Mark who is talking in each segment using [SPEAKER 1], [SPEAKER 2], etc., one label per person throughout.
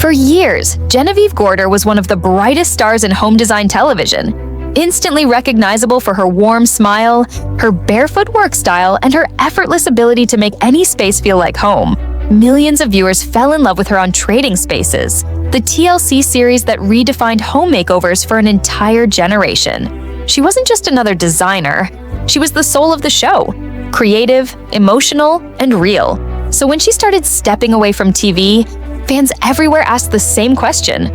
[SPEAKER 1] For years, Genevieve Gorder was one of the brightest stars in home design television, instantly recognizable for her warm smile, her barefoot work style, and her effortless ability to make any space feel like home. Millions of viewers fell in love with her on Trading Spaces, the TLC series that redefined home makeovers for an entire generation. She wasn't just another designer, she was the soul of the show, creative, emotional, and real. So when she started stepping away from TV, fans everywhere asked the same question: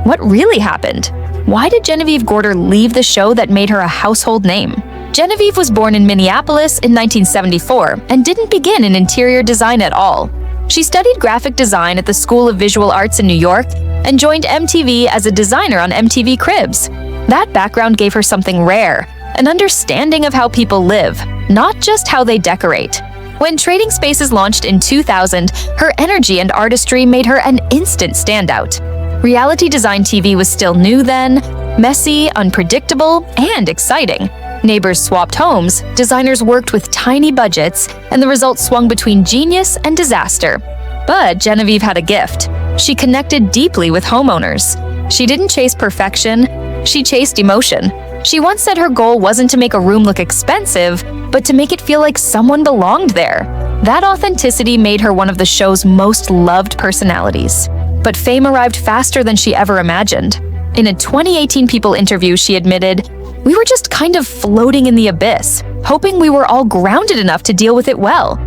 [SPEAKER 1] what really happened? Why did Genevieve Gorder leave the show that made her a household name? Genevieve was born in Minneapolis in 1974 and didn't begin in interior design at all. She studied graphic design at the School of Visual Arts in New York and joined MTV as a designer on MTV Cribs. That background gave her something rare, an understanding of how people live, not just how they decorate. When Trading Spaces launched in 2000, her energy and artistry made her an instant standout. Reality design TV was still new then, messy, unpredictable, and exciting. Neighbors swapped homes, designers worked with tiny budgets, and the result swung between genius and disaster. But Genevieve had a gift. She connected deeply with homeowners. She didn't chase perfection, she chased emotion. She once said her goal wasn't to make a room look expensive, but to make it feel like someone belonged there. That authenticity made her one of the show's most loved personalities. But fame arrived faster than she ever imagined. In a 2018 People interview, she admitted, "We were just kind of floating in the abyss, hoping we were all grounded enough to deal with it well."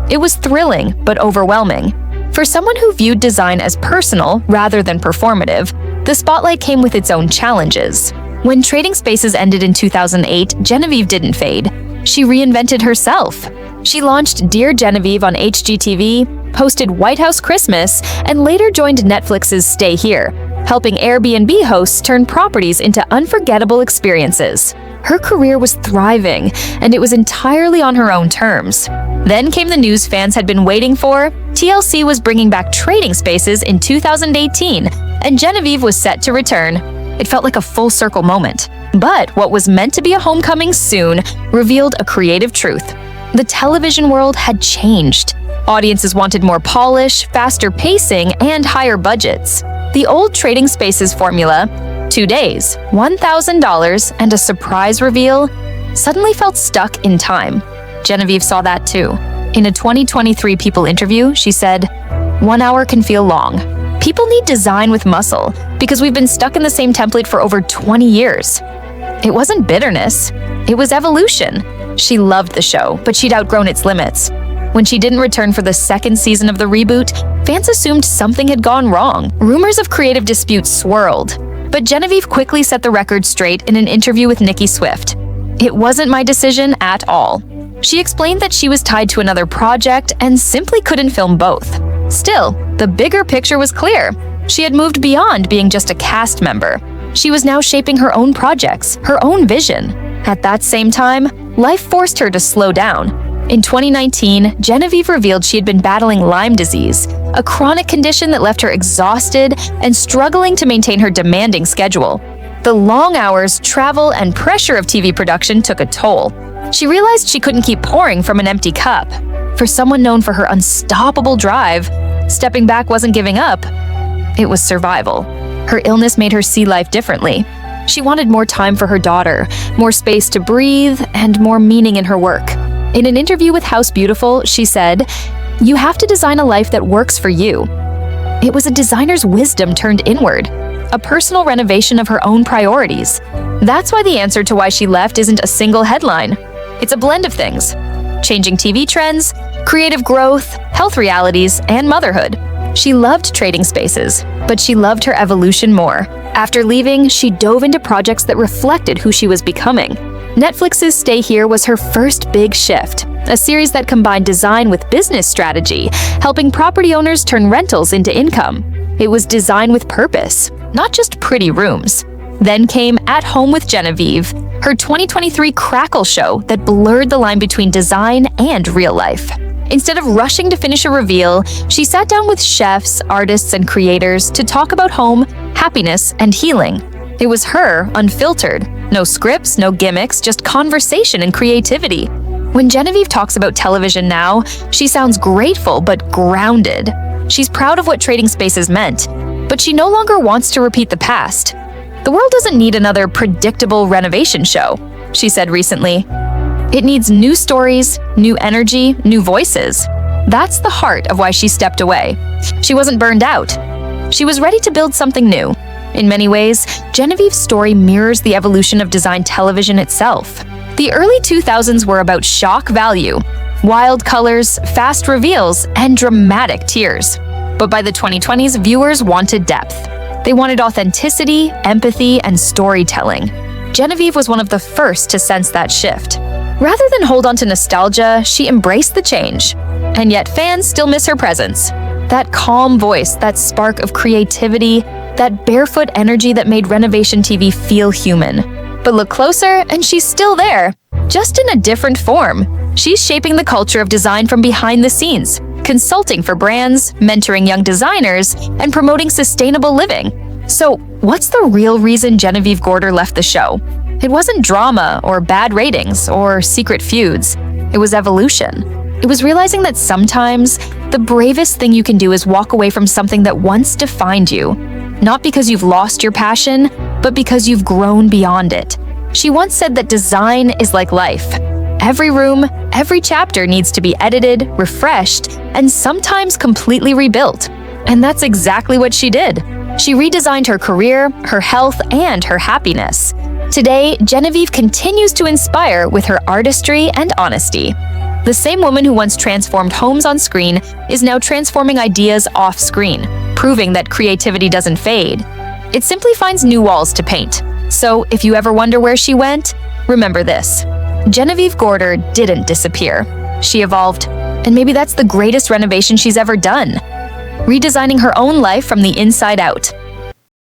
[SPEAKER 1] It was thrilling, but overwhelming. For someone who viewed design as personal rather than performative, the spotlight came with its own challenges. When Trading Spaces ended in 2008, Genevieve didn't fade. She reinvented herself. She launched Dear Genevieve on HGTV, hosted White House Christmas, and later joined Netflix's Stay Here, helping Airbnb hosts turn properties into unforgettable experiences. Her career was thriving, and it was entirely on her own terms. Then came the news fans had been waiting for. TLC was bringing back Trading Spaces in 2018, and Genevieve was set to return. It felt like a full-circle moment. But what was meant to be a homecoming soon revealed a creative truth. The television world had changed. Audiences wanted more polish, faster pacing, and higher budgets. The old Trading Spaces formula, 2 days, $1,000, and a surprise reveal, suddenly felt stuck in time. Genevieve saw that too. In a 2023 People interview, she said, "1 hour can feel long. People need design with muscle because we've been stuck in the same template for over 20 years. It wasn't bitterness, it was evolution. She loved the show, but she'd outgrown its limits. When she didn't return for the second season of the reboot, fans assumed something had gone wrong. Rumors of creative disputes swirled. But Genevieve quickly set the record straight in an interview with Nicki Swift. "It wasn't my decision at all." She explained that she was tied to another project and simply couldn't film both. Still, the bigger picture was clear. She had moved beyond being just a cast member. She was now shaping her own projects, her own vision. At that same time, life forced her to slow down. In 2019, Genevieve revealed she had been battling Lyme disease, a chronic condition that left her exhausted and struggling to maintain her demanding schedule. The long hours, travel, and pressure of TV production took a toll. She realized she couldn't keep pouring from an empty cup. For someone known for her unstoppable drive, stepping back wasn't giving up, it was survival. Her illness made her see life differently. She wanted more time for her daughter, more space to breathe, and more meaning in her work. In an interview with House Beautiful, she said, "You have to design a life that works for you." It was a designer's wisdom turned inward, a personal renovation of her own priorities. That's why the answer to why she left isn't a single headline. It's a blend of things: changing TV trends, creative growth, health realities, and motherhood. She loved Trading Spaces, but she loved her evolution more. After leaving, she dove into projects that reflected who she was becoming. Netflix's Stay Here was her first big shift, a series that combined design with business strategy, helping property owners turn rentals into income. It was design with purpose, not just pretty rooms. Then came At Home with Genevieve, her 2023 Crackle show that blurred the line between design and real life. Instead of rushing to finish a reveal, she sat down with chefs, artists, and creators to talk about home, happiness, and healing. It was her, unfiltered. No scripts, no gimmicks, just conversation and creativity. When Genevieve talks about television now, she sounds grateful but grounded. She's proud of what Trading Spaces meant. But she no longer wants to repeat the past. "The world doesn't need another predictable renovation show," she said recently. "It needs new stories, new energy, new voices." That's the heart of why she stepped away. She wasn't burned out. She was ready to build something new. In many ways, Genevieve's story mirrors the evolution of design television itself. The early 2000s were about shock value, wild colors, fast reveals, and dramatic tears. But by the 2020s, viewers wanted depth. They wanted authenticity, empathy, and storytelling. Genevieve was one of the first to sense that shift. Rather than hold on to nostalgia, she embraced the change. And yet fans still miss her presence. That calm voice, that spark of creativity, that barefoot energy that made renovation TV feel human. But look closer, and she's still there, just in a different form. She's shaping the culture of design from behind the scenes, consulting for brands, mentoring young designers, and promoting sustainable living. So, what's the real reason Genevieve Gorder left the show? It wasn't drama or bad ratings or secret feuds. It was evolution. It was realizing that sometimes the bravest thing you can do is walk away from something that once defined you. Not because you've lost your passion, but because you've grown beyond it. She once said that design is like life. Every room, every chapter needs to be edited, refreshed, and sometimes completely rebuilt. And that's exactly what she did. She redesigned her career, her health, and her happiness. Today, Genevieve continues to inspire with her artistry and honesty. The same woman who once transformed homes on screen is now transforming ideas off screen, proving that creativity doesn't fade. It simply finds new walls to paint. So if you ever wonder where she went, remember this: Genevieve Gorder didn't disappear. She evolved, and maybe that's the greatest renovation she's ever done. Redesigning her own life from the inside out.